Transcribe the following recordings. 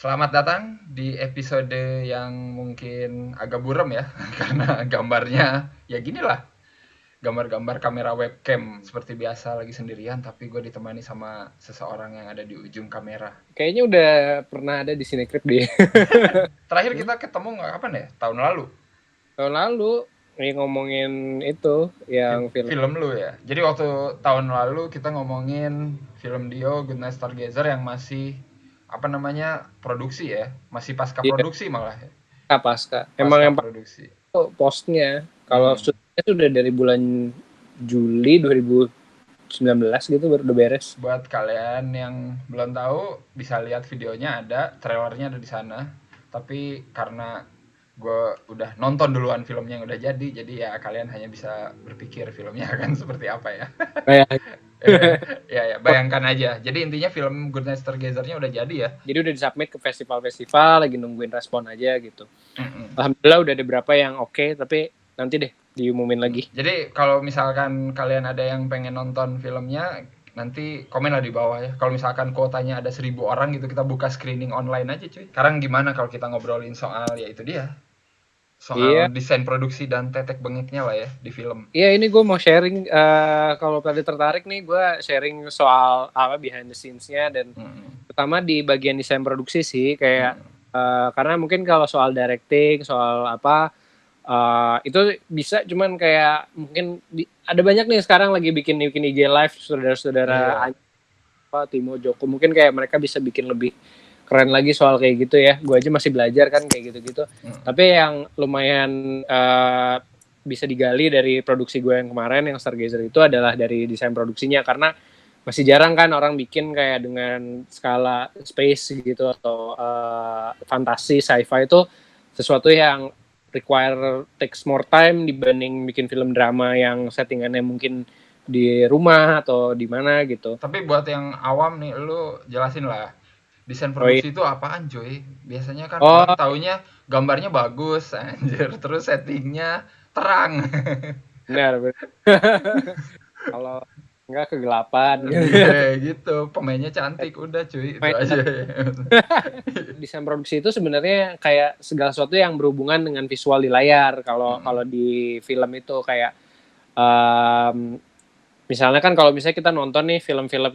Selamat datang di episode yang mungkin agak buram ya, karena gambarnya ya gini lah, gambar-gambar kamera webcam seperti biasa lagi sendirian, tapi gue ditemani sama seseorang yang ada di ujung kamera. Kayaknya udah pernah ada di Cinecrip deh. Terakhir kita ketemu nggak kapan ya? Tahun lalu. Tahun lalu nih ngomongin itu yang film. Film lu ya. Jadi waktu tahun lalu kita ngomongin film Dio Goodnight Stargazer yang masih apa namanya produksi ya, masih pasca Iya, produksi malah ya. pasca. Emang Pasca yang produksi. postnya kalau Mm-mm. syutingnya sudah dari bulan Juli 2019 gitu baru udah beres. Buat kalian yang belum tahu, bisa lihat videonya ada, trailernya ada di sana. Tapi karena gue udah nonton duluan filmnya yang udah jadi ya kalian hanya bisa berpikir filmnya akan seperti apa ya. Kayak Ya, bayangkan aja. Jadi intinya film Goodnight Stargazer-nya udah jadi ya. jadi udah disubmit ke festival-festival, lagi nungguin respon aja gitu. Mm-mm. Alhamdulillah udah ada beberapa yang oke, tapi nanti deh diumumin lagi. Jadi kalau misalkan kalian ada yang pengen nonton filmnya, nanti komen lah di bawah ya. Kalau misalkan kuotanya ada 1.000 orang gitu, kita buka screening online aja cuy. Sekarang gimana kalau kita ngobrolin soal ya itu dia, Iya, soal desain produksi dan tetek bengeknya lah ya di film. iya ini gue mau sharing, kalau pada tertarik nih gue sharing soal apa behind the scenes-nya dan Mm-mm. terutama di bagian desain produksi sih kayak Mm-mm. karena mungkin kalau soal directing soal apa itu bisa cuman kayak mungkin ada banyak nih sekarang lagi bikin IG live saudara-saudara Iya. apa Timo Joko mungkin kayak mereka bisa bikin lebih keren lagi soal kayak gitu ya. Gue aja masih belajar kan kayak gitu-gitu. Mm-mm. Tapi yang lumayan bisa digali dari produksi gue yang kemarin yang Stargazer itu adalah dari desain produksinya karena masih jarang kan orang bikin kayak dengan skala space gitu atau fantasi sci-fi itu sesuatu yang require takes more time dibanding bikin film drama yang settingannya mungkin di rumah atau di mana gitu. Tapi buat yang awam nih, lu jelasin lah. Desain Oh iya. produksi itu apaan cuy? Biasanya kan orang Oh, taunya gambarnya bagus, anjir. Terus settingnya terang. benar. Kalau enggak kegelapan gitu. Iya gitu, pemainnya cantik, udah cuy, itu aja. Desain produksi itu sebenarnya kayak segala sesuatu yang berhubungan dengan visual di layar. Kalau Mm-mm. kalau di film itu kayak misalnya kan kalau misalnya kita nonton nih film-film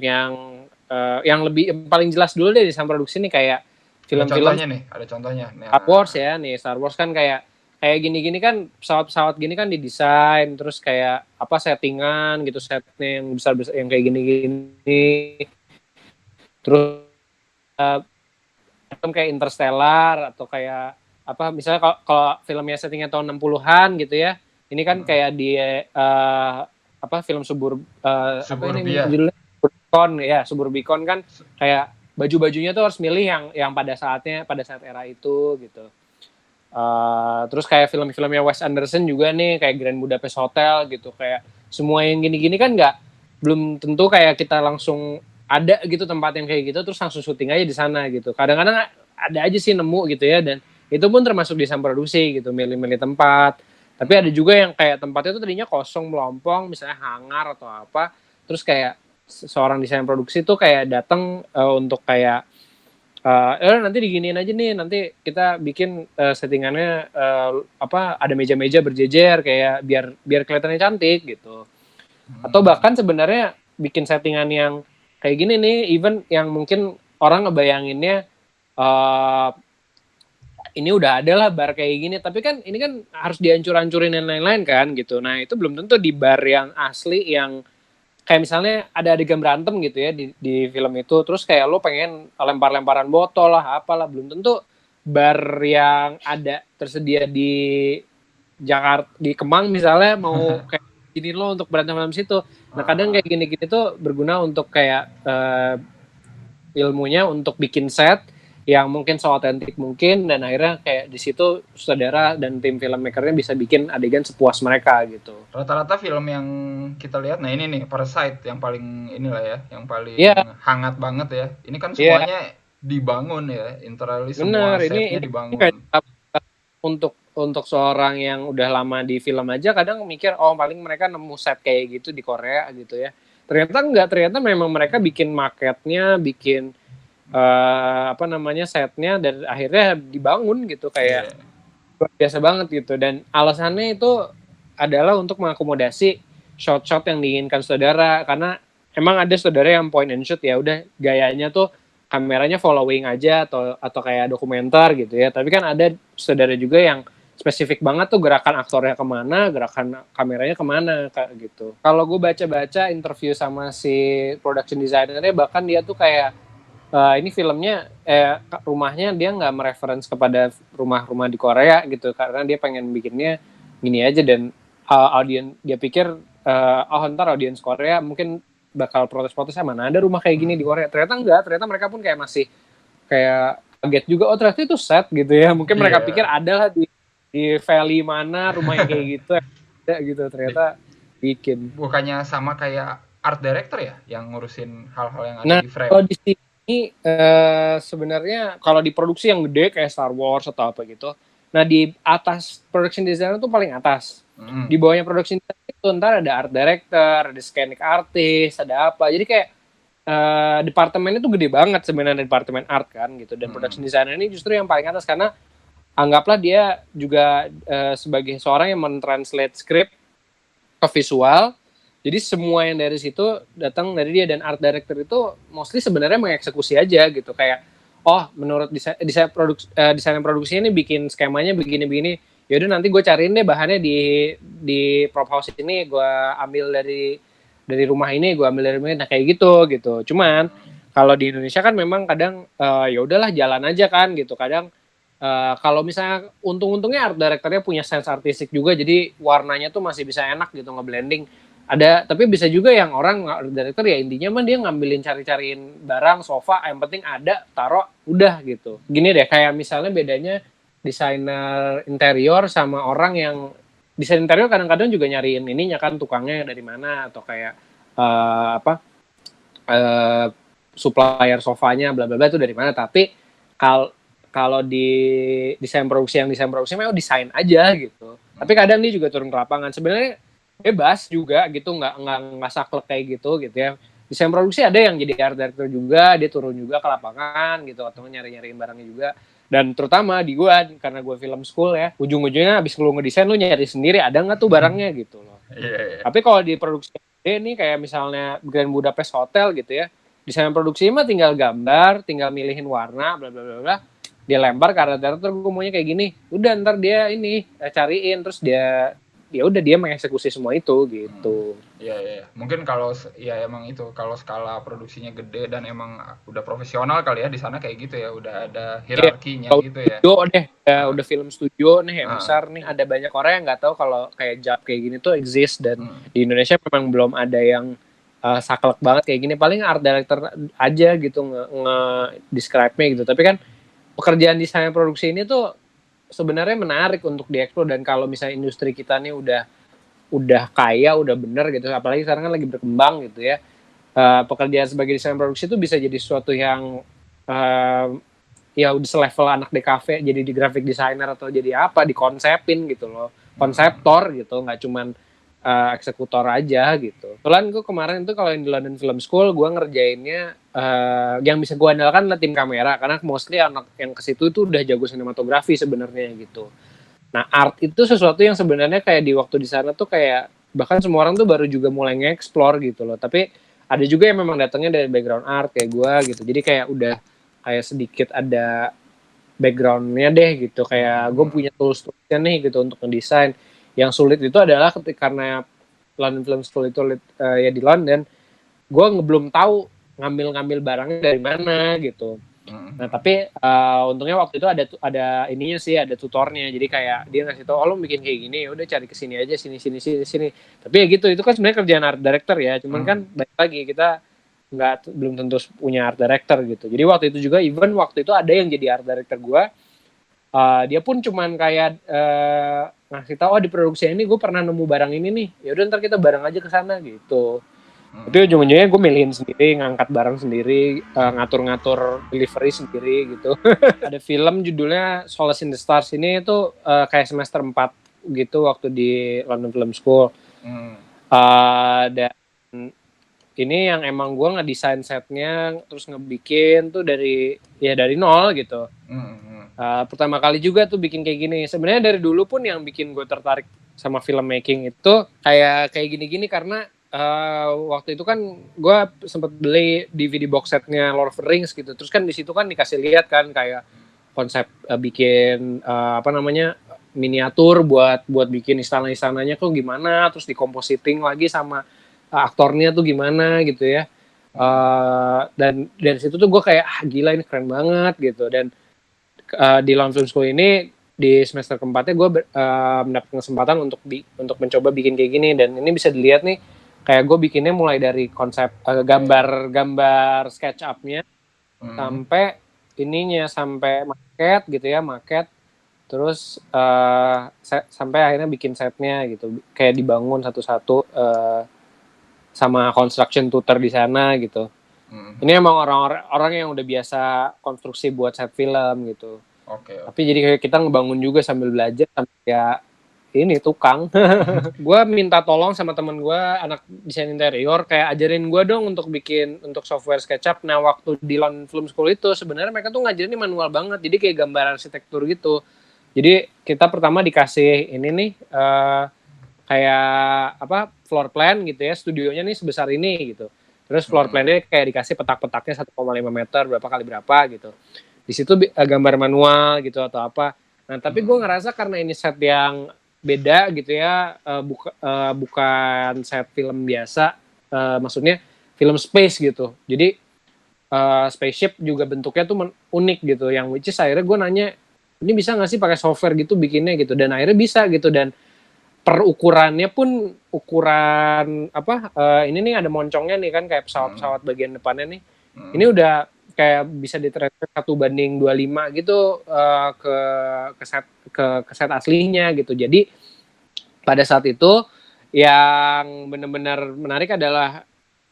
yang lebih yang paling jelas dulu deh desain produksi nih kayak Ada film-film contohnya nih, ada contohnya. Star Wars Nah, ya. Nih Star Wars kan kayak kayak gini-gini kan pesawat-pesawat gini kan didesain terus kayak apa settingan gitu setnya yang besar-besar yang kayak gini-gini terus film kayak Interstellar atau kayak apa misalnya kalau filmnya settingnya tahun 60-an gitu ya. Ini kan kayak di apa film apa ini Suburbia. judulnya Suburbicon ya, Suburbicon kan kayak baju-bajunya tuh harus milih yang pada saat era itu gitu. Terus kayak film-filmnya Wes Anderson juga nih kayak Grand Budapest Hotel gitu kayak semua yang gini-gini kan nggak belum tentu kayak kita langsung ada gitu tempat yang kayak gitu terus langsung syuting aja di sana gitu. Kadang-kadang ada aja sih nemu gitu ya dan itu pun termasuk desain produksi gitu milih-milih tempat. Tapi ada juga yang kayak tempatnya itu tadinya kosong melompong misalnya hangar atau apa terus kayak seorang desain produksi tuh kayak datang untuk kayak nanti diginiin aja nih nanti kita bikin settingannya apa ada meja-meja berjejer kayak biar biar kelihatannya cantik gitu atau bahkan sebenarnya bikin settingan yang kayak gini nih even yang mungkin orang ngebayanginnya uh, ini udah ada lah bar kayak gini tapi kan ini kan harus dihancur-hancurin dan lain-lain kan gitu nah itu belum tentu di bar yang asli yang kayak misalnya ada adegan berantem gitu ya di film itu terus kayak lo pengen lempar-lemparan botol lah apalah belum tentu bar yang ada tersedia di Jakarta di Kemang misalnya mau kayak gini lo untuk berantem dalam situ nah kadang kayak gini-gini tuh berguna untuk kayak ilmunya untuk bikin set yang mungkin seotentik mungkin dan akhirnya kayak di situ sutradara dan tim filmmakernya bisa bikin adegan sepuas mereka gitu. rata-rata film yang kita lihat, nah ini nih Parasite yang paling inilah ya, yang paling Iya, hangat banget ya. Ini kan iya, semuanya dibangun ya, entirely benar. semua setnya Ini kayak dibangun. untuk seorang yang udah lama di film aja kadang mikir oh paling mereka nemu set kayak gitu di Korea gitu ya. Ternyata enggak, ternyata memang mereka bikin marketnya, bikin apa namanya setnya dan akhirnya dibangun gitu kayak luar biasa banget gitu. Dan alasannya itu adalah untuk mengakomodasi shot-shot yang diinginkan saudara, karena emang ada saudara yang point and shoot ya udah gayanya tuh kameranya following aja atau kayak dokumenter gitu ya. Tapi kan ada saudara juga yang spesifik banget tuh gerakan aktornya kemana, gerakan kameranya kemana kayak gitu. Kalau gue baca-baca interview sama si production designernya, bahkan dia tuh kayak ini filmnya rumahnya dia nggak mereference kepada rumah-rumah di Korea gitu, karena dia pengen bikinnya gini aja. Dan audiens dia pikir ntar audiens Korea mungkin bakal protes-protes, mana ada rumah kayak gini di Korea. Ternyata enggak, ternyata mereka pun kayak masih kayak kaget juga, oh ternyata itu set gitu ya. Mungkin mereka pikir ada lah di valley mana rumah yang kayak gitu, ada gitu, ternyata bikin. Bukannya sama kayak art director ya yang ngurusin hal-hal yang ada Nah, di frame? kalau di sini sebenarnya kalau di produksi yang gede kayak Star Wars atau apa gitu, nah di atas production designer tuh paling atas. Di bawahnya production designer itu ntar ada art director, ada scenery artist, ada apa. Jadi kayak departemennya tuh gede banget sebenarnya, departemen art kan gitu. Dan production designer ini justru yang paling atas, karena anggaplah dia juga sebagai seorang yang mentranslate script ke visual. Jadi semua yang dari situ datang dari dia, dan art director itu mostly sebenarnya mengeksekusi aja gitu, kayak menurut desain produksinya ini bikin skemanya begini-begini, yaudah nanti gue cariin deh bahannya di prop house ini, gue ambil dari rumah ini, gue ambil dari rumah ini, nah kayak gitu. Cuman kalau di Indonesia kan memang kadang ya udahlah jalan aja kan gitu. Kadang kalau misalnya untung-untungnya art directornya punya sense artistik juga, jadi warnanya tuh masih bisa enak gitu ngeblending. Ada, tapi bisa juga yang orang art director ya intinya mah dia ngambilin cari-cariin barang sofa, yang penting ada, taruh, udah gitu. Gini deh, kayak misalnya bedanya desainer interior sama orang yang desain interior kadang-kadang juga nyariin ininya kan, tukangnya dari mana, atau kayak supplier sofanya bla bla bla itu dari mana. Tapi kalau di desain produksi memang desain aja gitu. Tapi kadang dia juga turun ke lapangan. Sebenarnya bebas juga gitu, nggak saklek kayak gitu ya. Desain produksi ada yang jadi art director juga, dia turun juga ke lapangan gitu, atau nyari-nyariin barangnya juga. Dan terutama di gua, karena gua film school ya, ujung-ujungnya abis lu ngedesain lu nyari sendiri ada nggak tuh barangnya gitu loh. Tapi kalau di produksi ini kayak misalnya Grand Budapest Hotel gitu ya, desain produksi mah tinggal gambar, tinggal milihin warna, bla bla bla, dia lempar ke art director, gue maunya kayak gini, udah ntar dia ini cariin, terus dia mengeksekusi semua itu gitu. Iya. Mungkin kalau ya emang itu kalau skala produksinya gede dan emang udah profesional kali ya di sana kayak gitu ya, udah ada hierarkinya gitu ya. Udah film studio nih yang besar nih, ada banyak orang yang nggak tahu kalau kayak job kayak gini tuh exist, dan di Indonesia memang belum ada yang saklek banget kayak gini. Paling art director aja gitu nge-describe-nya gitu. Tapi kan pekerjaan desain produksi ini tuh sebenarnya menarik untuk dieksplor. Dan kalau misalnya industri kita nih udah kaya, udah bener gitu, apalagi sekarang kan lagi berkembang gitu ya, pekerjaan sebagai desain produksi itu bisa jadi sesuatu yang ya udah selevel anak DKV jadi di graphic designer, atau jadi apa, dikonsepin gitu loh, konseptor gitu, nggak cuman eksekutor aja gitu. Kebetulan gue kemarin itu kalau yang di London Film School, gue ngerjainnya yang bisa gue andalkan adalah tim kamera, karena mostly anak yang ke situ itu udah jago sinematografi sebenarnya gitu. Nah, art itu sesuatu yang sebenarnya kayak di waktu di sana tuh kayak bahkan semua orang tuh baru juga mulai nge-explore gitu loh. Tapi ada juga yang memang datangnya dari background art kayak gue gitu. Jadi kayak udah kayak sedikit ada backgroundnya deh gitu. Kayak gue punya tools-toolsnya nih gitu untuk ngedesain. Yang sulit itu adalah karena London Film School itu ya di London, gue belum tahu ngambil barangnya dari mana gitu. Nah tapi untungnya waktu itu ada ininya sih, ada tutornya. Jadi kayak dia ngasih tau, lo bikin kayak gini, udah cari kesini aja, sini. Tapi ya gitu, itu kan sebenarnya kerjaan art director ya. Cuman kan balik lagi kita belum tentu punya art director gitu. Jadi waktu itu juga, even waktu itu ada yang jadi art director gue, dia pun cuman kayak ngasih tau, di produksi ini gue pernah nemu barang ini nih, ya udah ntar kita bareng aja ke sana gitu. Tapi ujung-ujungnya gue milihin sendiri, ngangkat barang sendiri, ngatur-ngatur delivery sendiri gitu. Ada film judulnya Solace in the Stars, ini tuh kayak semester 4 gitu waktu di London Film School. Dan ini yang emang gue ngedesain setnya terus ngebikin tuh dari nol gitu. Pertama kali juga tuh bikin kayak gini. Sebenarnya dari dulu pun yang bikin gue tertarik sama filmmaking itu kayak gini-gini karena waktu itu kan gue sempet beli DVD box setnya Lord of the Rings gitu. Terus kan di situ kan dikasih lihat kan kayak konsep bikin miniatur buat bikin istana-istananya tuh gimana, terus dikompositing lagi sama aktornya tuh gimana gitu ya. Dan dari situ tuh gue kayak gila ini keren banget gitu. Dan di London Film School ini di semester keempatnya gue mendapat kesempatan untuk mencoba bikin kayak gini, dan ini bisa dilihat nih kayak gue bikinnya mulai dari konsep gambar SketchUp-nya sampai ininya sampai maket terus sampai akhirnya bikin setnya gitu, kayak dibangun satu-satu sama construction tutor di sana gitu. Ini emang orang yang udah biasa konstruksi buat set film gitu. Okay. Tapi jadi kayak kita ngebangun juga sambil belajar sambil ya ini tukang. Gue minta tolong sama temen gue anak desain interior kayak ajarin gue dong untuk bikin untuk software SketchUp. Nah waktu di London Film School itu sebenarnya mereka tuh ngajarin manual banget, jadi kayak gambar arsitektur gitu. Jadi kita pertama dikasih ini nih kayak floor plan gitu ya, studionya nih sebesar ini gitu. Terus floor plan-nya kayak dikasih petak-petaknya 1,5 meter berapa kali berapa gitu. Di situ gambar manual gitu atau apa. Nah tapi gue ngerasa karena ini set yang beda gitu ya, bukan set film biasa, maksudnya film space gitu. Jadi spaceship juga bentuknya tuh unik gitu, yang which is akhirnya gue nanya ini bisa nggak sih pakai software gitu bikinnya gitu, dan akhirnya bisa gitu. Dan per ukurannya pun ukuran ini nih ada moncongnya nih kan kayak pesawat bagian depannya nih. Ini udah kayak bisa ditranslate 1:25 gitu ke set aslinya gitu. Jadi pada saat itu yang benar-benar menarik adalah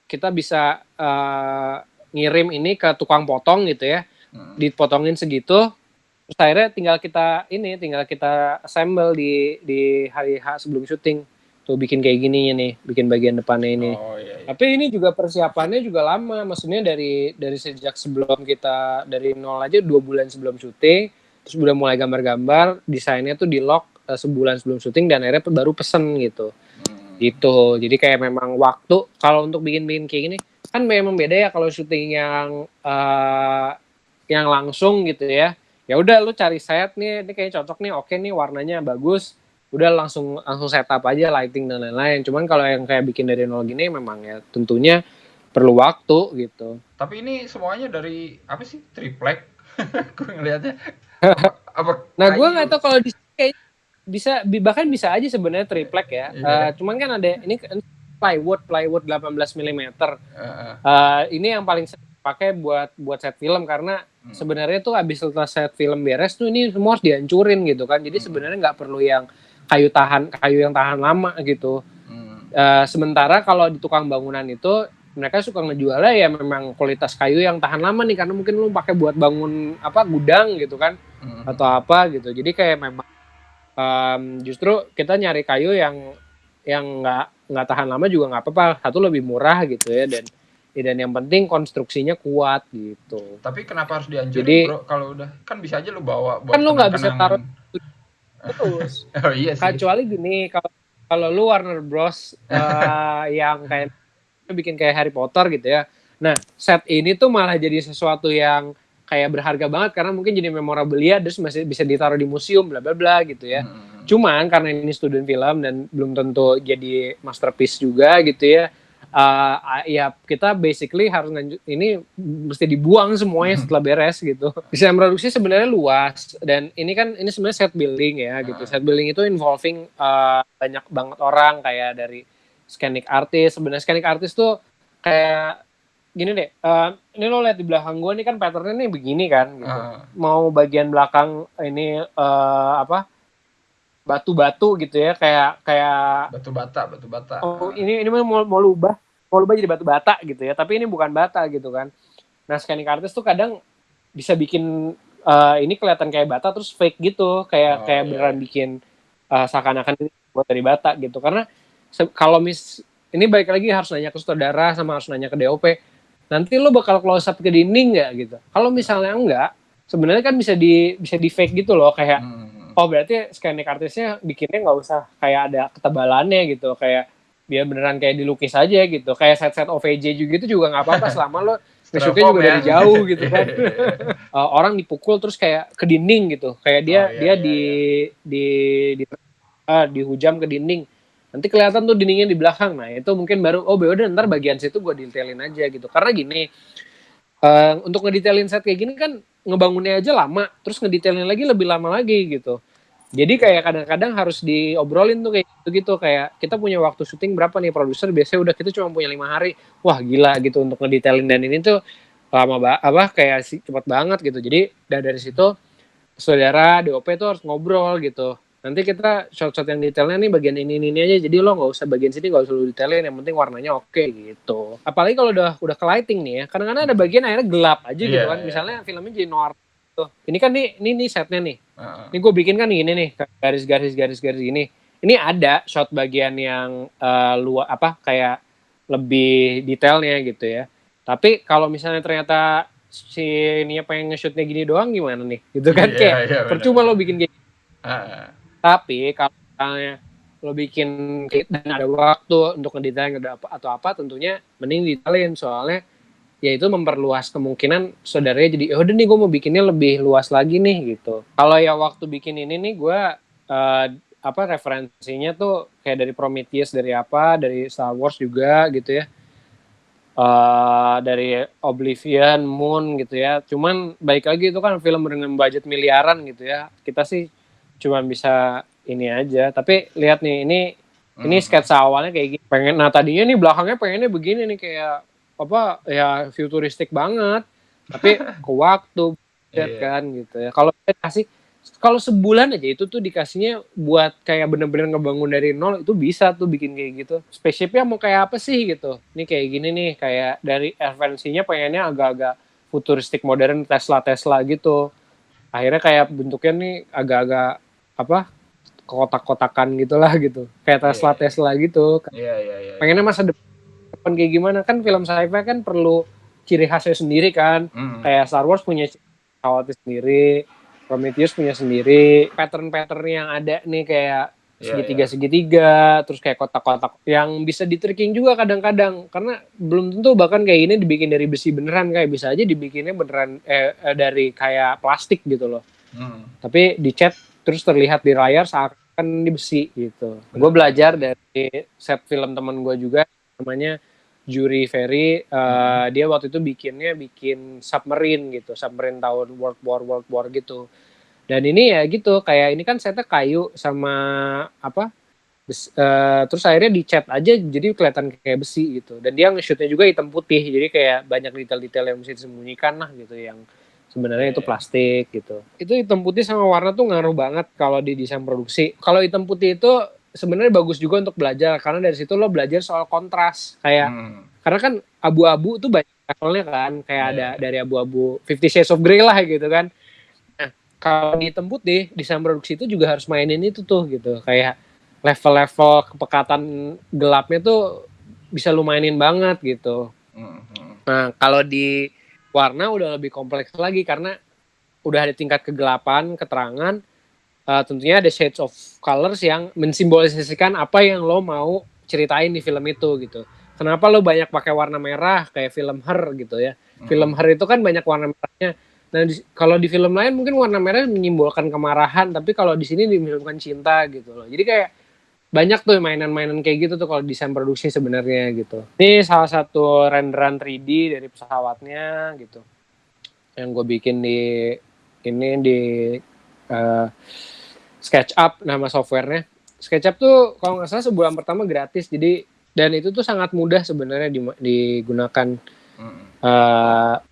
kita bisa ngirim ini ke tukang potong gitu ya, dipotongin segitu. Terus akhirnya tinggal kita assemble di hari H sebelum syuting tuh bikin kayak gini nih, bikin bagian depannya ini. Iya. Tapi ini juga persiapannya juga lama, maksudnya dari sejak sebelum kita dari nol aja 2 bulan sebelum syuting, terus udah mulai gambar-gambar, desainnya tuh di lock sebulan sebelum syuting, dan akhirnya baru pesen gitu. Gitu. Jadi kayak memang waktu kalau untuk bikin kayak gini kan memang beda ya kalau syuting yang langsung gitu ya. Ya udah lu cari set nih, ini kayaknya cocok nih, oke nih warnanya bagus, udah langsung setup aja lighting dan lain-lain. Cuman kalau yang kayak bikin dari nol gini memang ya tentunya perlu waktu gitu. Tapi ini semuanya dari apa sih, triplek? Gue ngelihatnya nah gue nggak tahu kalau di bisa bahkan bisa aja sebenarnya triplek ya. Cuman kan ada ini plywood 18 mm. Ini yang paling pakai buat set film karena sebenarnya tuh abis setelah set film beres tuh ini semua harus dihancurin gitu kan. Jadi sebenarnya nggak perlu yang kayu yang tahan lama gitu. Sementara kalau di tukang bangunan itu mereka suka ngejualnya ya memang kualitas kayu yang tahan lama nih, karena mungkin lu pakai buat bangun gudang gitu kan atau apa gitu. Jadi kayak memang justru kita nyari kayu yang nggak tahan lama juga nggak apa-apa, satu lebih murah gitu ya, dan yang penting konstruksinya kuat gitu. Tapi kenapa harus dihancurin, bro? Kalau udah kan bisa aja lu bawa buat kan lu nggak bisa taruh terus. Oh iya sih. Kecuali gini, kalau lu Warner Bros yang kayak bikin kayak Harry Potter gitu ya. Nah, set ini tuh malah jadi sesuatu yang kayak berharga banget karena mungkin jadi memorabilia, terus masih bisa ditaruh di museum bla bla bla gitu ya. Cuman karena ini student film dan belum tentu jadi masterpiece juga gitu ya. Ya kita basically harus ini mesti dibuang semuanya setelah beres gitu. Desain produksi sebenarnya luas, dan ini sebenarnya set building ya gitu. Set building itu involving banyak banget orang, kayak dari sceenic artist. Sebenarnya sceenic artist tuh kayak gini deh, ini lo lihat di belakang gue nih kan patternnya nih begini kan gitu. Mau bagian belakang ini batu-batu gitu ya, kayak batu bata. Oh, ini mau lubah jadi batu bata gitu ya, tapi ini bukan bata gitu kan. Nah, scanning artist tuh kadang bisa bikin ini kelihatan kayak bata terus fake gitu, kayak beneran bikin seakan-akan ini buat dari bata gitu. Karena kalau ini balik lagi harus nanya ke saudara sama harus nanya ke DOP. Nanti lo bakal close up ke dinding nggak gitu? Kalau misalnya enggak, sebenarnya kan bisa di fake gitu loh, kayak oh berarti scanning artisnya bikinnya nggak usah kayak ada ketebalannya gitu, kayak biar beneran kayak dilukis aja gitu, kayak set OVJ juga nggak apa-apa selama lo nge-shootnya juga dari jauh gitu kan. Orang dipukul terus kayak ke dinding gitu, kayak dia dihujam ke dinding, nanti kelihatan tuh dindingnya di belakang. Nah itu mungkin baru udah ntar bagian situ gue detailin aja gitu, karena gini, untuk ngedetailin set kayak gini kan ngebangunnya aja lama, terus ngedetailin lagi lebih lama lagi gitu. Jadi kayak kadang-kadang harus diobrolin tuh kayak gitu-gitu, kayak kita punya waktu syuting berapa nih, produser biasanya udah kita cuma punya 5 hari, wah gila gitu untuk ngedetailin, dan ini tuh lama kayak cepat banget gitu. Jadi dari situ saudara DOP tuh harus ngobrol gitu. Nanti kita shot-shot yang detailnya nih bagian ini aja, jadi lo nggak usah bagian sini, nggak usah lo detailin, yang penting warnanya oke gitu. Apalagi kalau udah ke lighting nih ya, kadang-kadang ada bagian akhirnya gelap aja gitu kan. Misalnya filmnya jadi noir tuh. Ini kan nih setnya nih. Ini gue bikin kan gini nih, garis gini. Ini ada shot bagian yang luar kayak lebih detailnya gitu ya. Tapi kalau misalnya ternyata si ini pengen nge-shootnya gini doang gimana nih gitu kan, kayak percuma lo bikin kayak tapi kalau misalnya lo bikin dan ada waktu untuk ngedetailin atau apa, tentunya mending detailin, soalnya ya itu memperluas kemungkinan saudaranya jadi udah nih gue mau bikinnya lebih luas lagi nih gitu. Kalau ya waktu bikin ini nih gue referensinya tuh kayak dari Prometheus, dari Star Wars juga gitu ya. Dari Oblivion, Moon gitu ya. Cuman baik lagi itu kan film dengan budget miliaran gitu ya. Kita sih cuma bisa ini aja. Tapi lihat nih, ini sketsa awalnya kayak gini. Tadinya nih belakangnya pengennya begini nih, kayak futuristik banget. Tapi ke waktu kan gitu ya. Kalau sebulan aja itu tuh dikasihnya buat kayak bener-bener ngebangun dari nol, itu bisa tuh bikin kayak gitu. Spaceshipnya mau kayak apa sih gitu. Ini kayak gini nih, kayak dari advance-nya pengennya agak-agak futuristik modern, Tesla gitu. Akhirnya kayak bentuknya nih agak-agak kotak-kotakan gitulah gitu. Kayak Tesla gitu. Pengennya masa depan kayak gimana, kan film sci-fi kan perlu ciri khasnya sendiri kan. Kayak Star Wars punya pesawatnya sendiri, Prometheus punya sendiri, pattern-pattern yang ada nih kayak segitiga, terus kayak kotak-kotak yang bisa di-tricking juga kadang-kadang, karena belum tentu bahkan kayak ini dibikin dari besi beneran, kayak bisa aja dibikinnya beneran dari kayak plastik gitu loh. Tapi dicat terus terlihat di layar seakan di besi gitu. Gue belajar dari set film teman gue juga namanya Jury Ferry, dia waktu itu bikin submarine gitu, submarine tahun World War gitu. Dan ini ya gitu, kayak ini kan setnya kayu sama terus akhirnya dicat aja jadi kelihatan kayak besi gitu. Dan dia nge-shootnya juga hitam putih, jadi kayak banyak detail-detail yang mesti disembunyikan lah gitu, yang sebenarnya itu plastik gitu. Itu hitam putih sama warna tuh ngaruh banget kalau di desain produksi. Kalau hitam putih itu sebenarnya bagus juga untuk belajar, karena dari situ lo belajar soal kontras, kayak karena kan abu-abu tuh banyak levelnya kan, kayak ada dari abu-abu 50 Shades of Grey lah gitu kan. Nah kalau di hitam putih desain produksi itu juga harus mainin itu tuh gitu, kayak level-level kepekatan gelapnya tuh bisa lu mainin banget gitu. Nah kalau di warna udah lebih kompleks lagi, karena udah ada tingkat kegelapan, keterangan, tentunya ada shades of colors yang mensimbolisasikan apa yang lo mau ceritain di film itu gitu. Kenapa lo banyak pakai warna merah kayak film Her gitu ya. Film Her itu kan banyak warna merahnya. Nah kalau di film lain mungkin warna merah menyimbolkan kemarahan, tapi kalau di sini menyimbolkan cinta gitu loh. Jadi kayak banyak tuh mainan-mainan kayak gitu tuh kalau desain produksi sebenarnya gitu. Ini salah satu renderan 3D dari pesawatnya gitu, yang gue bikin di SketchUp nama softwarenya. SketchUp tuh kalau nggak salah sebulan pertama gratis, jadi dan itu tuh sangat mudah sebenarnya digunakan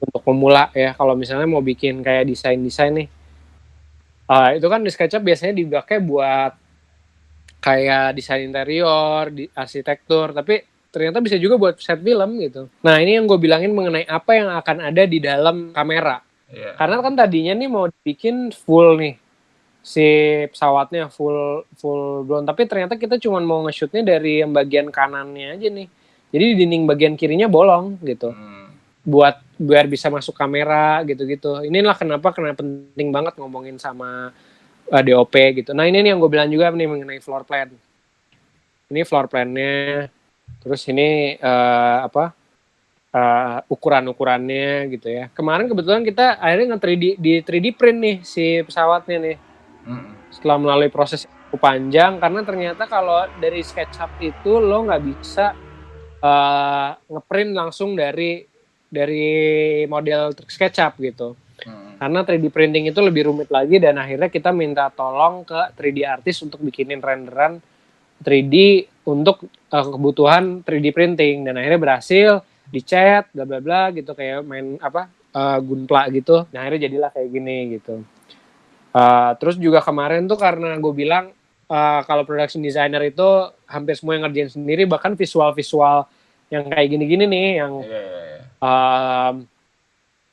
untuk pemula ya. Kalau misalnya mau bikin kayak desain nih, itu kan di SketchUp biasanya dipakai buat kayak desain interior, arsitektur, tapi ternyata bisa juga buat set film gitu. Nah ini yang gue bilangin mengenai apa yang akan ada di dalam kamera. Karena kan tadinya nih mau bikin full nih si pesawatnya full blown, tapi ternyata kita cuma mau nge-shootnya dari yang bagian kanannya aja nih, jadi di dinding bagian kirinya bolong gitu, biar bisa masuk kamera gitu. Inilah kenapa penting banget ngomongin sama DOP gitu. Nah ini nih yang gue bilang juga nih mengenai floor plan. Ini floor plan-nya, terus ini ukuran-ukurannya gitu ya. Kemarin kebetulan kita akhirnya di 3D print nih si pesawatnya nih. Setelah melalui proses yang cukup panjang, karena ternyata kalau dari SketchUp itu lo nggak bisa ngeprint langsung dari model SketchUp gitu. Karena 3D printing itu lebih rumit lagi, dan akhirnya kita minta tolong ke 3D artist untuk bikinin renderan 3D untuk kebutuhan 3D printing, dan akhirnya berhasil dicat bla bla bla gitu, kayak main gunpla gitu. Nah akhirnya jadilah kayak gini gitu. Terus juga kemarin tuh karena gue bilang kalau production designer itu hampir semua yang ngerjain sendiri, bahkan visual yang kayak gini-gini nih, yang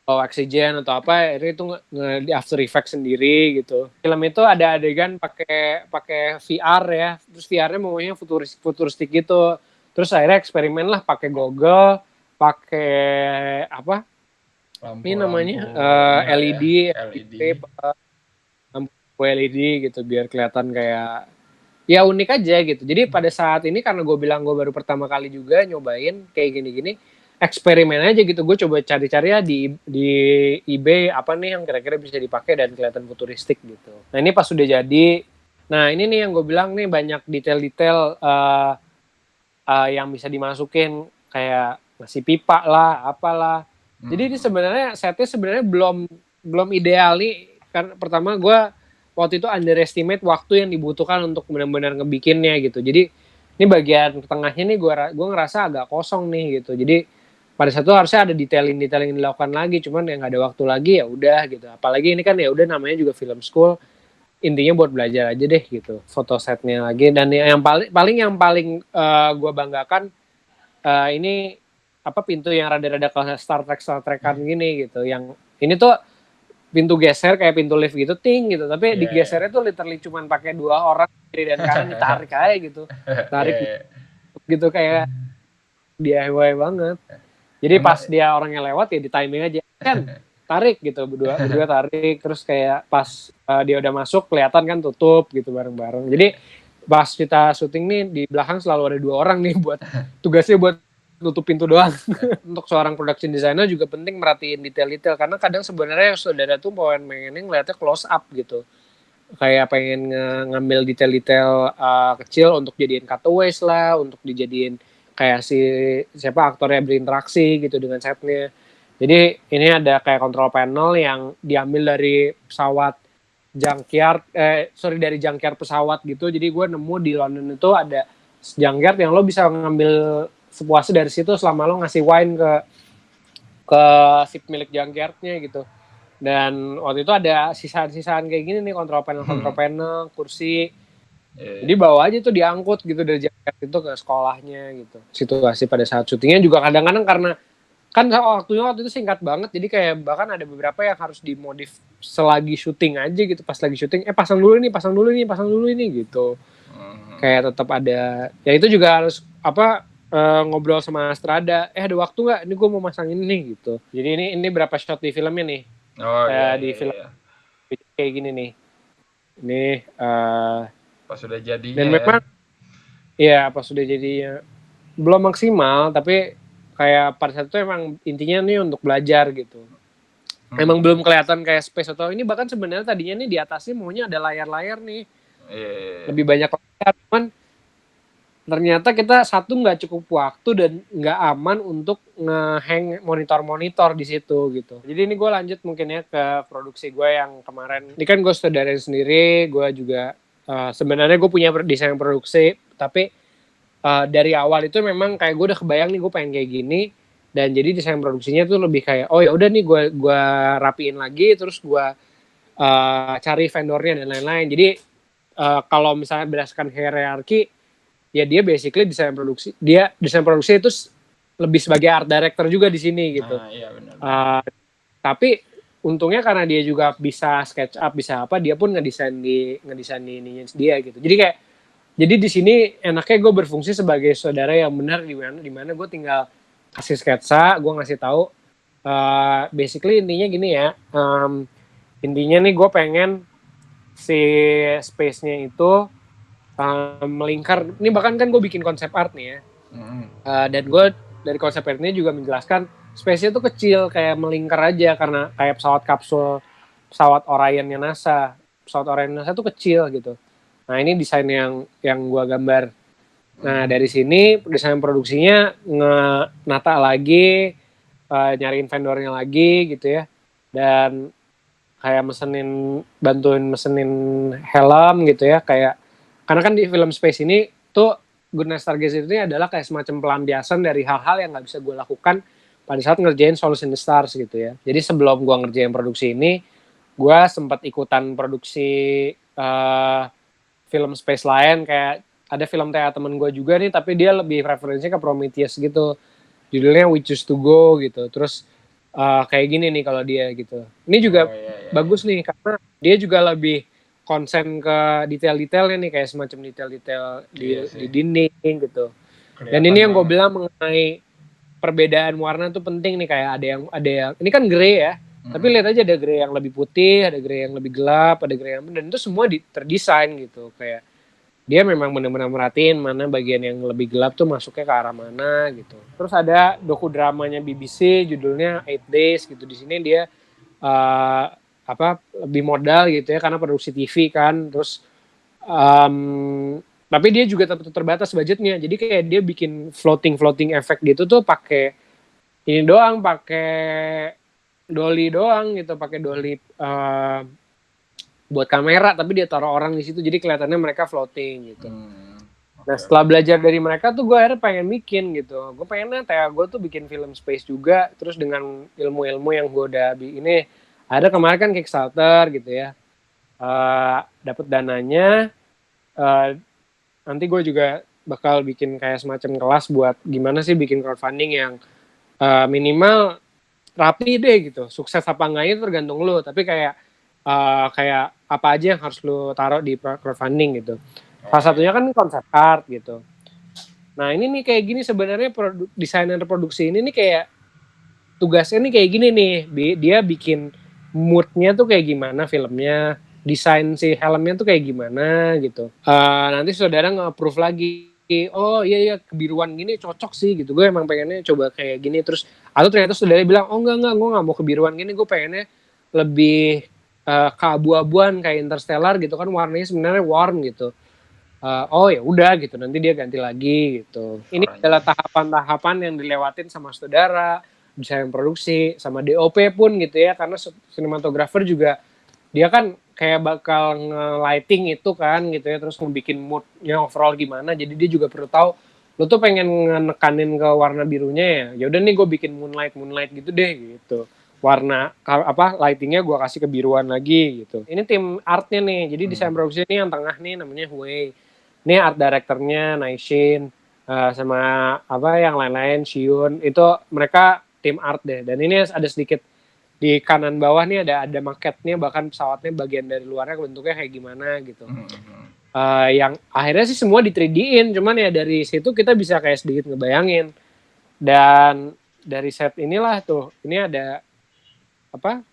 oxygen atau apa, itu di After Effects sendiri gitu. Film itu ada adegan pakai VR ya, terus VR-nya maunya futuristik gitu. Terus akhirnya eksperimen lah pakai goggle, pakai apa? Ini namanya LED, lampu LED gitu, biar kelihatan kayak ya unik aja gitu. Jadi pada saat ini karena gue bilang gue baru pertama kali juga nyobain kayak gini-gini, eksperimen aja gitu. Gue coba cari-cari ya di eBay apa nih yang kira-kira bisa dipakai dan kelihatan futuristik gitu. Nah ini pas sudah jadi, nah ini nih yang gue bilang nih, banyak detail-detail yang bisa dimasukin, kayak ngasih pipa lah, apalah. Jadi ini sebenarnya setnya sebenarnya belum ideal nih. Karena pertama gue waktu itu underestimate waktu yang dibutuhkan untuk benar-benar ngebikinnya gitu. Jadi ini bagian tengahnya nih gue ngerasa agak kosong nih gitu. Jadi pada saat itu harusnya ada detailing yang dilakukan lagi, cuman yang nggak ada waktu lagi, ya udah gitu. Apalagi ini kan ya udah namanya juga film school, intinya buat belajar aja deh gitu. Foto setnya lagi, dan yang paling gue banggakan ini pintu yang rada-rada ke Star Trek-an gini gitu. Yang ini tuh pintu geser kayak pintu lift gitu, ting gitu, tapi digesernya tuh literally cuman pakai 2 orang kiri dan kanan, ditarik aja gitu, tarik gitu, kayak DIY banget. Jadi pas dia orangnya lewat ya di timing aja kan, tarik gitu, berdua tarik, terus kayak pas dia udah masuk kelihatan kan tutup gitu bareng-bareng. Jadi pas kita syuting nih di belakang selalu ada 2 orang nih buat tugasnya buat tutup pintu doang. Untuk seorang production designer juga penting merhatiin detail-detail, karena kadang sebenarnya saudara tuh pengen ngeliatnya close up gitu, kayak pengen ngambil detail-detail kecil untuk jadiin cutaways lah, untuk dijadiin kayak siapa aktornya berinteraksi gitu dengan setnya. Jadi ini ada kayak control panel yang diambil dari pesawat dari junkyard pesawat gitu. Jadi gue nemu di London itu ada junkyard yang lo bisa ngambil sepuasnya dari situ selama lo ngasih wine ke si pemilik junkyardnya gitu. Dan waktu itu ada sisaan-sisaan kayak gini nih, control panel, kursi. Jadi bawa aja tuh, diangkut gitu dari junkyard itu ke sekolahnya gitu. Situasi pada saat syutingnya juga kadang-kadang karena kan waktu itu singkat banget, jadi kayak bahkan ada beberapa yang harus dimodif selagi syuting aja gitu. Pas lagi syuting, pasang dulu ini gitu. Kayak tetap ada, ya itu juga harus ngobrol sama Strada, ada waktu nggak? Ini gue mau masang ini nih gitu. Jadi ini berapa shot di filmnya nih? Film kayak gini nih. Ini pas sudah jadinya. Dan memang ya pas sudah jadinya belum maksimal, tapi kayak pada saat itu emang intinya nih untuk belajar gitu. Emang belum kelihatan kayak space atau ini, bahkan sebenarnya tadinya nih di atasnya maunya ada layar-layar nih. Lebih banyak layar, cuman ternyata kita nggak cukup waktu dan nggak aman untuk nge-hang monitor di situ gitu. Jadi ini gue lanjut mungkin ya ke produksi gue yang kemarin. Ini kan gue sutradarain sendiri, gue juga sebenarnya gue punya desain produksi, tapi dari awal itu memang kayak gue udah kebayang nih gue pengen kayak gini, dan jadi desain produksinya tuh lebih kayak oh ya udah nih gue rapiin lagi, terus gue cari vendornya dan lain-lain. Jadi kalau misalnya berdasarkan hierarki, ya dia basically desain produksi itu lebih sebagai art director juga di sini gitu. Iya benar. Tapi untungnya karena dia juga bisa SketchUp, bisa apa, dia pun ngedesain di ininya dia gitu. Jadi di sini enaknya gue berfungsi sebagai saudara yang benar, di mana gue tinggal kasih sketsa, gue ngasih tahu. Basically intinya gini ya, intinya nih gue pengen si space-nya itu melingkar. Ini bahkan kan gue bikin konsep art nih ya. Dan gue dari konsep artnya juga menjelaskan space-nya tuh kecil, kayak melingkar aja, karena kayak pesawat Orion-nya NASA. Pesawat Orion NASA tuh kecil gitu. Nah ini desain yang gue gambar. Nah dari sini desain produksinya nata lagi, nyariin vendornya lagi gitu ya, dan kayak bantuin mesenin helm gitu ya, kayak karena kan di film space ini tuh Good Night Stargazer ini adalah kayak semacam pelampiasan dari hal-hal yang nggak bisa gue lakukan pada saat ngerjain Solace in the Stars gitu ya. Jadi sebelum gue ngerjain produksi ini, gue sempat ikutan produksi film space lain, kayak ada film teater temen gue juga nih, tapi dia lebih referensinya ke Prometheus gitu. Judulnya We Choose to Go gitu. Terus kayak gini nih kalau dia gitu. Ini juga bagus nih karena dia juga lebih konsen ke detail-detailnya nih, kayak semacam detail-detail di dinding gitu. Kelihatan. Dan ini yang gue bilang mengenai perbedaan warna tuh penting nih, kayak ada yang ini kan grey ya. Tapi lihat aja, ada grey yang lebih putih, ada grey yang lebih gelap, ada grey yang, dan itu semua terdesain gitu. Kayak dia memang benar-benar merhatiin mana bagian yang lebih gelap tuh masuknya ke arah mana gitu. Terus ada dokudramanya BBC judulnya 8 Days gitu. Di sini dia lebih modal gitu ya karena produksi TV kan. Terus tapi dia juga tetap terbatas budgetnya. Jadi kayak dia bikin floating effect gitu tuh pakai ini doang, pakai dolly doang gitu, pakai dolly buat kamera, tapi dia taruh orang di situ, jadi kelihatannya mereka floating gitu. Nah setelah belajar dari mereka tuh gue akhirnya pengen bikin gitu. Gue pengennya kayak gue tuh bikin film space juga, terus dengan ilmu-ilmu yang gue udah ini. Ada kemarin kan Kickstarter gitu ya, dapet dananya. Nanti gue juga bakal bikin kayak semacam kelas buat gimana sih bikin crowdfunding yang minimal rapi deh gitu. Sukses apa enggaknya tergantung lo, tapi kayak apa aja yang harus lo taruh di crowdfunding gitu. Salah satunya kan konsep art gitu. Nah ini nih kayak gini sebenarnya desainer produksi ini nih kayak tugasnya nih kayak gini nih. Dia bikin moodnya tuh kayak gimana filmnya, desain si helmnya tuh kayak gimana gitu. Nanti saudara nge-approve lagi. Oh iya kebiruan gini cocok sih gitu. Gue emang pengennya coba kayak gini, terus atau ternyata saudara bilang oh enggak gue nggak mau kebiruan gini, gue pengennya lebih keabu-abuan kayak Interstellar gitu kan, warnanya sebenarnya warm gitu. Oh ya udah gitu, nanti dia ganti lagi gitu. Ini adalah tahapan-tahapan yang dilewatin sama saudara, desain produksi, sama DOP pun gitu ya, karena sinematografer juga dia kan kayak bakal nge-lighting itu kan gitu ya, terus ngebikin moodnya overall gimana, jadi dia juga perlu tahu lo tuh pengen nekanin ke warna birunya ya udah nih gue bikin moonlight gitu deh gitu, warna lightingnya gue kasih kebiruan lagi gitu. Ini tim artnya nih, jadi desain produksi ini yang tengah nih namanya Huey, ini art directornya Naishin, sama yang lain-lain Shion, itu mereka tim art deh. Dan ini ada sedikit di kanan bawah nih ada maketnya, bahkan pesawatnya bagian dari luarnya bentuknya kayak gimana gitu. Yang akhirnya sih semua di 3D-in, cuman ya dari situ kita bisa kayak sedikit ngebayangin. Dan dari set inilah tuh, ini ada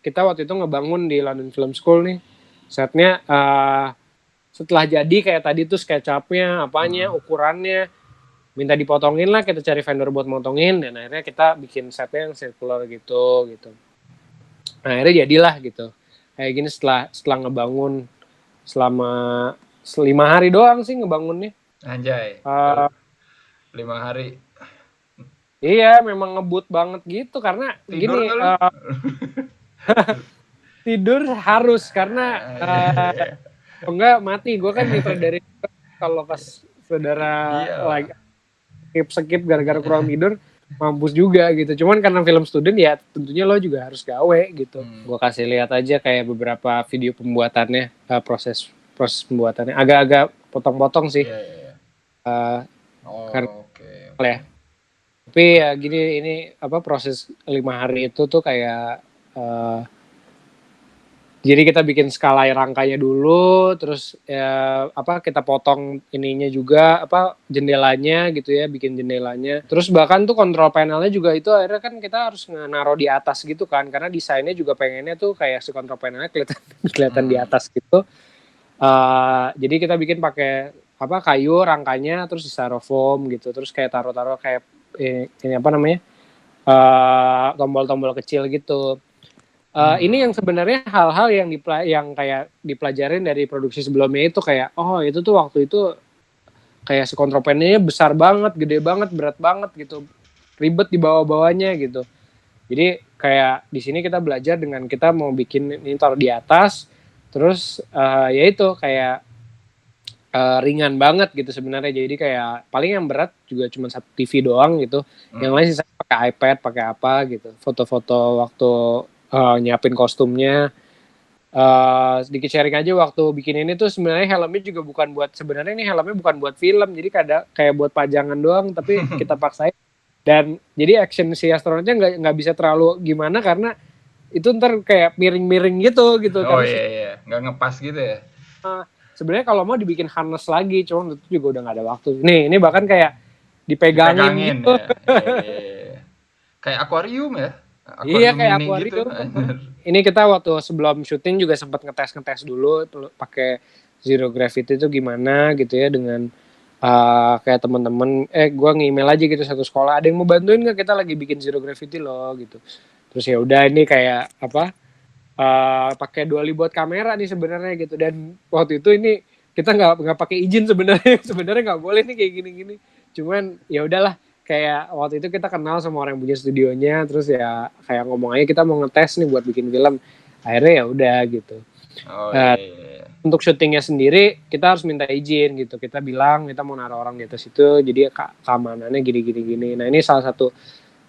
kita waktu itu ngebangun di London Film School nih, setnya setelah jadi kayak tadi tuh SketchUp-nya, ukurannya, minta dipotongin lah, kita cari vendor buat motongin, dan akhirnya kita bikin setnya yang circular gitu. Nah, akhirnya jadilah gitu. Kayak gini setelah ngebangun selama 5 hari doang sih ngebangunnya. Anjay. 5 hari. Iya, memang ngebut banget gitu karena tidur gini. Tidur harus karena enggak mati. Gue kan dari kalau pas saudara skip gara-gara kurang tidur mampus juga gitu. Cuman karena film student ya tentunya lo juga harus gawe gitu. Gue kasih lihat aja kayak beberapa video pembuatannya, proses pembuatannya agak-agak potong-potong sih. Ya. Tapi ya gini, ini proses 5 hari itu tuh kayak Jadi kita bikin skala rangkanya dulu, terus kita potong ininya juga jendelanya gitu ya, bikin jendelanya. Terus bahkan tuh kontrol panelnya juga itu akhirnya kan kita harus naruh di atas gitu kan, karena desainnya juga pengennya tuh kayak si kontrol panelnya kelihatan di atas gitu. Jadi kita bikin pakai kayu rangkanya, terus di styrofoam gitu, terus kayak taruh kayak ini tombol-tombol kecil gitu. Ini yang sebenarnya hal-hal yang kayak dipelajarin dari produksi sebelumnya itu kayak itu tuh waktu itu kayak si kontrol panelnya besar banget, gede banget, berat banget gitu, ribet di bawah-bawahnya gitu. Jadi kayak di sini kita belajar dengan kita mau bikin ini taruh di atas, terus ya itu kayak ringan banget gitu sebenarnya. Jadi kayak paling yang berat juga cuma satu TV doang gitu. Yang lain sisa pakai iPad, pakai apa gitu. Foto-foto waktu nyiapin kostumnya. Sedikit sharing aja waktu bikin ini tuh sebenarnya helmnya juga bukan buat film, jadi kayak buat pajangan doang, tapi kita paksain. Dan jadi action si astronotnya nggak bisa terlalu gimana karena itu ntar kayak miring-miring gitu Oh karena iya, nggak ngepas gitu ya. Sebenarnya kalau mau dibikin harness lagi, cuma itu juga udah nggak ada waktu. Nih, ini bahkan kayak dipegangin gitu. Ya. Iya. Kayak akuarium ya. Iya, Akuarium kayak mini akuarium. gitu. Ini kita waktu sebelum syuting juga sempat ngetes dulu pakai zero gravity itu gimana gitu ya dengan kayak teman-teman gue nge-email aja gitu satu sekolah, ada yang mau bantuin nggak, kita lagi bikin zero gravity loh gitu. Terus ya udah ini kayak pakai dually buat kamera nih sebenarnya gitu, dan waktu itu ini kita nggak pakai izin sebenarnya nggak boleh nih kayak gini-gini, cuman ya udahlah kayak waktu itu kita kenal sama orang yang punya studionya, terus ya kayak ngomong aja kita mau ngetes nih buat bikin film, akhirnya ya udah gitu. Iya. Untuk syutingnya sendiri kita harus minta izin gitu, kita bilang kita mau naruh orang di atas itu, jadi keamanannya gini. Nah ini salah satu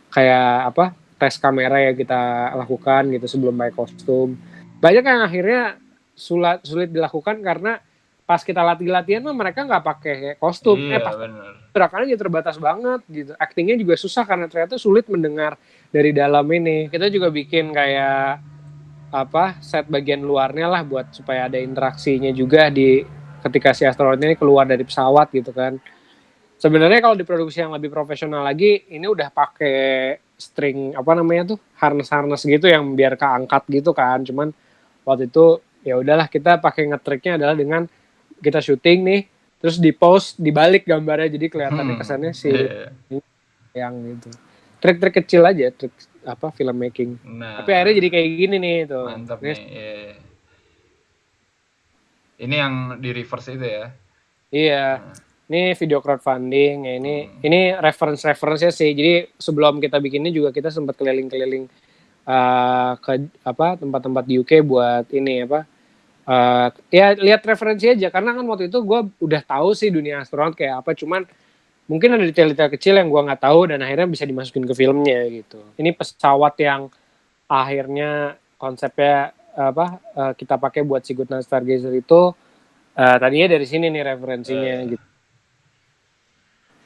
kayak tes kamera yang kita lakukan gitu sebelum pakai kostum. Banyak yang akhirnya sulit dilakukan karena pas kita latihan mah mereka nggak pakai kostum. Iya, benar. Gerakannya terbatas banget gitu. Aktingnya juga susah karena ternyata sulit mendengar dari dalam ini. Kita juga bikin kayak set bagian luarnya lah buat supaya ada interaksinya juga di ketika si astronot ini keluar dari pesawat gitu kan. Sebenarnya kalau di produksi yang lebih profesional lagi, ini udah pakai string harness gitu yang biar keangkat gitu kan. Cuman waktu itu ya udahlah kita pakai ngetriknya adalah dengan kita syuting nih, terus di post dibalik gambarnya jadi kelihatannya kesannya yang gitu. Trik-trik kecil aja, trik filmmaking. Nah, tapi akhirnya jadi kayak gini nih tuh. Mantap nih. Yeah. Ini yang di reverse itu ya. Iya. Ini video crowdfunding ya, ini reference-nya sih. Jadi sebelum kita bikin ini juga kita sempat keliling-keliling ke tempat-tempat di UK buat ini ya lihat referensi aja, karena kan waktu itu gue udah tahu sih dunia astronot kayak apa, cuman mungkin ada detail-detail kecil yang gue nggak tahu dan akhirnya bisa dimasukin ke filmnya gitu. Ini pesawat yang akhirnya konsepnya kita pakai buat si Good Night Stargazer itu tadinya dari sini nih referensinya gitu.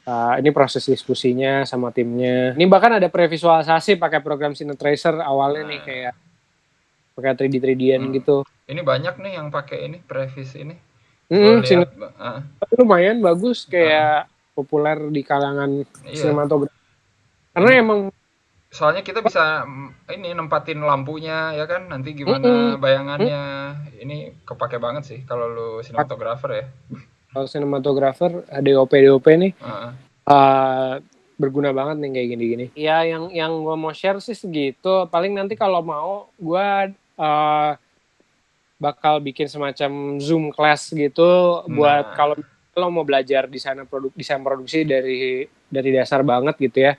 Ini proses diskusinya sama timnya. Ini bahkan ada previsualisasi pakai program Cinetracer awalnya nih, kayak pakai 3D-an gitu. Ini banyak nih yang pakai ini previs ini. Lumayan bagus, kayak populer di kalangan sinematografi. Karena emang soalnya kita bisa ini nempatin lampunya ya kan, nanti gimana bayangannya. Ini kepake banget sih kalau lu sinematografer ya. Kalau sinematografer DOP nih berguna banget nih kayak gini-gini. Ya yang gue mau share sih segitu. Paling nanti kalau mau gue bakal bikin semacam Zoom class gitu buat kalau lo mau belajar desain produksi dari dasar banget gitu ya.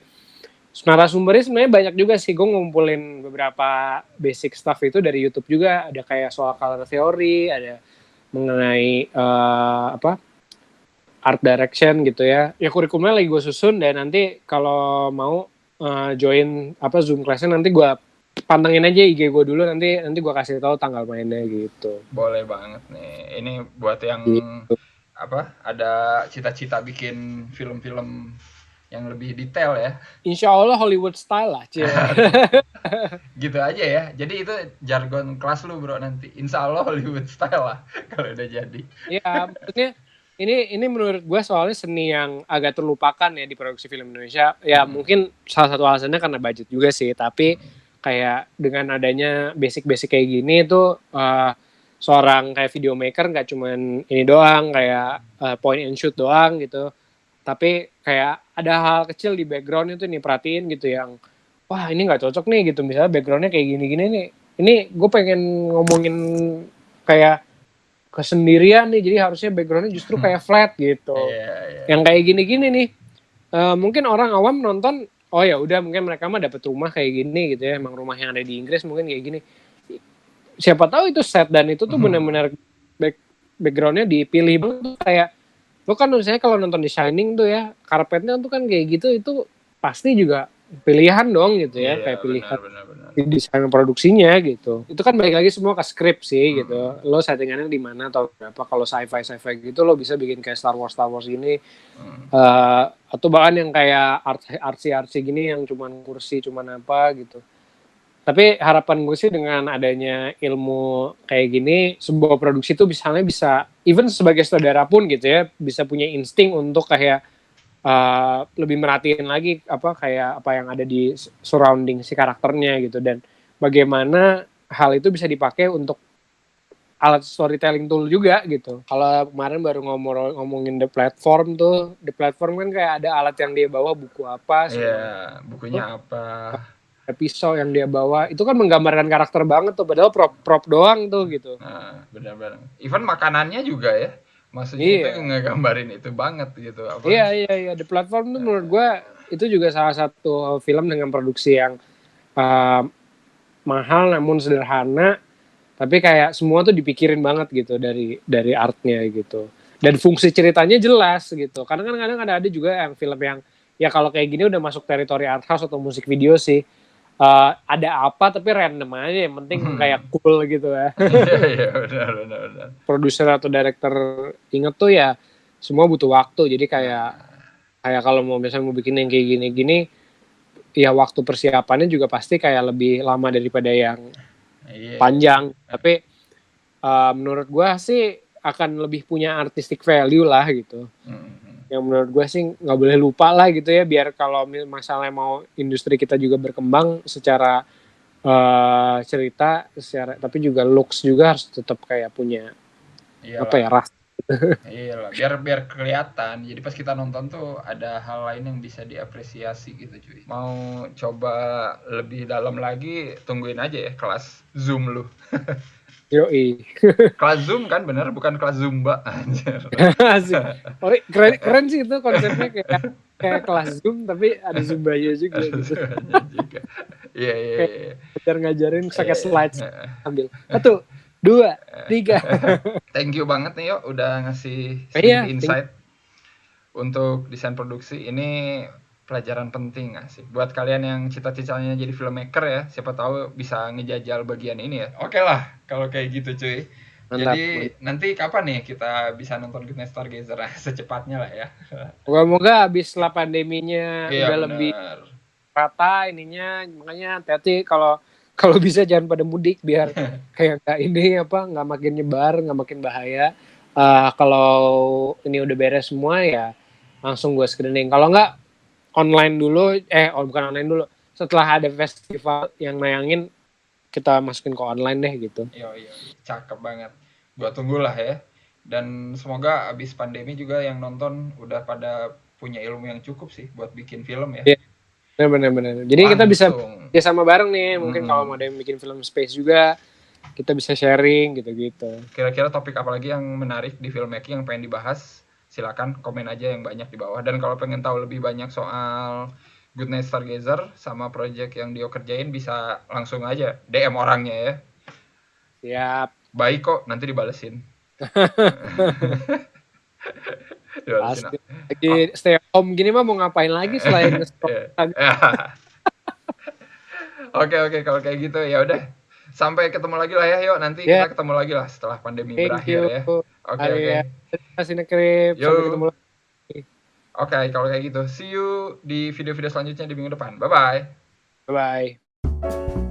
Narasumbernya sebenarnya banyak juga sih, gue ngumpulin beberapa basic stuff itu dari YouTube juga, ada kayak soal color theory, ada mengenai art direction gitu ya. Ya kurikulumnya lagi gue susun, dan nanti kalau mau join Zoom class-nya nanti gue pantengin aja IG gue dulu, nanti gue kasih tahu tanggal mainnya gitu. Boleh banget nih. Ini buat yang ada cita-cita bikin film-film yang lebih detail ya. Insya Allah Hollywood style lah, cie. Gitu aja ya. Jadi itu jargon kelas lu bro nanti. Insya Allah Hollywood style lah kalau udah jadi. Iya, maksudnya ini menurut gue soalnya seni yang agak terlupakan ya di produksi film Indonesia. Ya mungkin salah satu alasannya karena budget juga sih. Tapi kayak dengan adanya basic-basic kayak gini itu seorang kayak videomaker nggak cuman ini doang kayak point and shoot doang gitu. Tapi kayak ada hal kecil di background itu nih perhatiin gitu yang wah ini nggak cocok nih gitu, misalnya backgroundnya kayak gini-gini nih, ini gue pengen ngomongin kayak kesendirian nih, jadi harusnya backgroundnya justru kayak flat gitu. Yang kayak gini-gini nih mungkin orang awam nonton oh ya udah mungkin mereka mah dapet rumah kayak gini gitu ya, emang rumah yang ada di Inggris mungkin kayak gini, siapa tahu itu set dan itu tuh benar-benar backgroundnya dipilih banget tuh, kayak lo kan misalnya kalau nonton The Shining tuh ya karpetnya tuh kan kayak gitu, itu pasti juga pilihan dong gitu ya, kayak pilihan benar. di desain produksinya gitu. Itu kan balik lagi semua ke skrip sih gitu. Lo settingannya di mana atau berapa, kalau sci-fi gitu lo bisa bikin kayak Star Wars gini atau bahkan yang kayak artsy gini yang cuman kursi cuman apa gitu. Tapi harapan gue sih dengan adanya ilmu kayak gini, sebuah produksi itu misalnya bisa, even sebagai saudara pun gitu ya, bisa punya insting untuk kayak lebih merhatiin lagi apa yang ada di surrounding si karakternya gitu, dan bagaimana hal itu bisa dipakai untuk alat storytelling tool juga gitu. Kalau kemarin baru ngomongin The Platform tuh, The Platform kan kayak ada alat yang dia bawa, buku apa sih? Iya, bukunya apa? Pisau yang dia bawa itu kan menggambarkan karakter banget tuh, padahal prop doang tuh gitu. Nah, benar-benar. Even makanannya juga ya, maksudnya itu ngegambarin itu banget gitu. Apa? Iya. The Platform tuh menurut gue itu juga salah satu film dengan produksi yang mahal namun sederhana, tapi kayak semua tuh dipikirin banget gitu dari artnya gitu, dan fungsi ceritanya jelas gitu. Karena kan kadang ada juga yang film yang ya kalau kayak gini udah masuk teritori art house atau musik video sih. Ada apa tapi random aja, yang penting kayak cool gitu ya. Iya benar. Produser atau director inget tuh ya semua butuh waktu, jadi kayak kalau mau misalnya mau bikin yang kayak gini ya waktu persiapannya juga pasti kayak lebih lama daripada yang panjang. Tapi menurut gue sih akan lebih punya artistic value lah gitu. Yang menurut gue sih nggak boleh lupa lah gitu ya, biar kalau masalahnya mau industri kita juga berkembang secara cerita, tapi juga looks juga harus tetap kayak punya rasa. Iyalah, biar kelihatan. Jadi pas kita nonton tuh ada hal lain yang bisa diapresiasi gitu cuy. Mau coba lebih dalam lagi, tungguin aja ya kelas Zoom lu. Yoi. Kelas Zoom kan bener, bukan kelas Zumba. Anjir. keren sih itu konsepnya, kayak kelas Zoom tapi ada Zumbanya juga gitu. Iya. Ngajarin pakai slides sambil 1, 2, 3. Thank you banget nih Yo udah ngasih sedikit insight untuk desain produksi. Ini pelajaran penting sih buat kalian yang cita-citanya jadi filmmaker ya, siapa tahu bisa ngejajal bagian ini ya. Oke lah kalau kayak gitu cuy. Mantap. Jadi nanti kapan nih kita bisa nonton Good Night Stargazer? Secepatnya lah ya. Moga-moga habis lah pandeminya udah bener. lebih rata ininya, makanya hati-hati kalau bisa jangan pada mudik biar kayak nggak makin nyebar, nggak makin bahaya. Kalau ini udah beres semua ya langsung gue screening. Kalau nggak online dulu, bukan online dulu. Setelah ada festival yang nayangin, kita masukin ke online deh gitu. Iya, cakep banget. Gua tunggulah ya. Dan semoga abis pandemi juga yang nonton udah pada punya ilmu yang cukup sih buat bikin film ya. Iya, benar. Jadi kita bisa ya sama bareng nih. Mungkin kalau mau ada yang bikin film space juga, kita bisa sharing gitu-gitu. Kira-kira topik apa lagi yang menarik di filmmaking yang pengen dibahas? Silakan komen aja yang banyak di bawah. Dan kalau pengen tahu lebih banyak soal Good Night Stargazer sama project yang Dio kerjain, bisa langsung aja DM orangnya ya. Siap. Baik kok, nanti dibalesin. Lagi stay home gini mah mau ngapain lagi selain Oke, kalau kayak gitu ya udah. Sampai ketemu lagi lah ya, yuk nanti kita ketemu lagi lah setelah pandemi berakhir ya. Oke. Terima kasih Nekrip. Sampai ketemu lagi. Oke, kalau kayak gitu. See you di video-video selanjutnya di minggu depan. Bye-bye. Bye-bye.